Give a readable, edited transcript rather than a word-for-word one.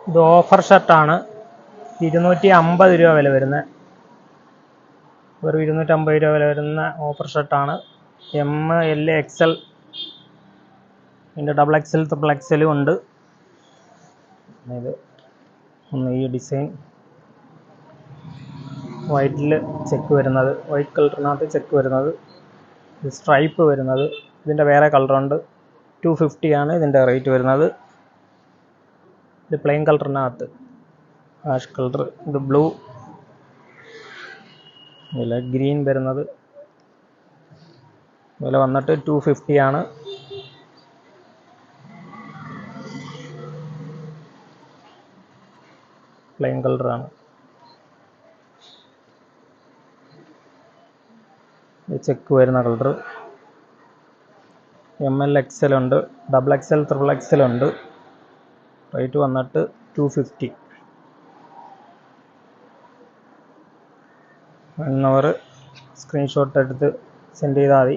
ഇത് ഓഫർ ഷർട്ടാണ്. 250 രൂപ വില വരുന്നത്. ഒരു 250 രൂപ വില വരുന്ന ഓഫർ ഷർട്ടാണ്. ML XL, ഇതിൻ്റെ XXL XXL ഉണ്ട്. ഇത് ഒന്ന് ഈ ഡിസൈൻ വൈറ്റിൽ ചെക്ക് വരുന്നത്, വൈറ്റ് കളറിനകത്ത് ചെക്ക് വരുന്നത്, സ്ട്രൈപ്പ് വരുന്നത്. ഇതിൻ്റെ വേറെ കളറുണ്ട്. 250 ആണ് ഇതിൻ്റെ റേറ്റ് വരുന്നത്. ഇത് പ്ലെയിൻ കളറിനകത്ത് ആഷ് കളർ, ഇത് ബ്ലൂ, ഇതിൽ ഗ്രീൻ വരുന്നത്. വില വന്നിട്ട് 250 ആണ്. പ്ലെയിൻ കളറാണ്. ചെക്ക് വരുന്ന കളർ. ML XL ഉണ്ട്, XXL XXL ഉണ്ട്. റേറ്റ് വന്നിട്ട് 250. എന്നവർ സ്ക്രീൻഷോട്ട് എടുത്ത് സെൻഡ് ചെയ്താൽ മതി.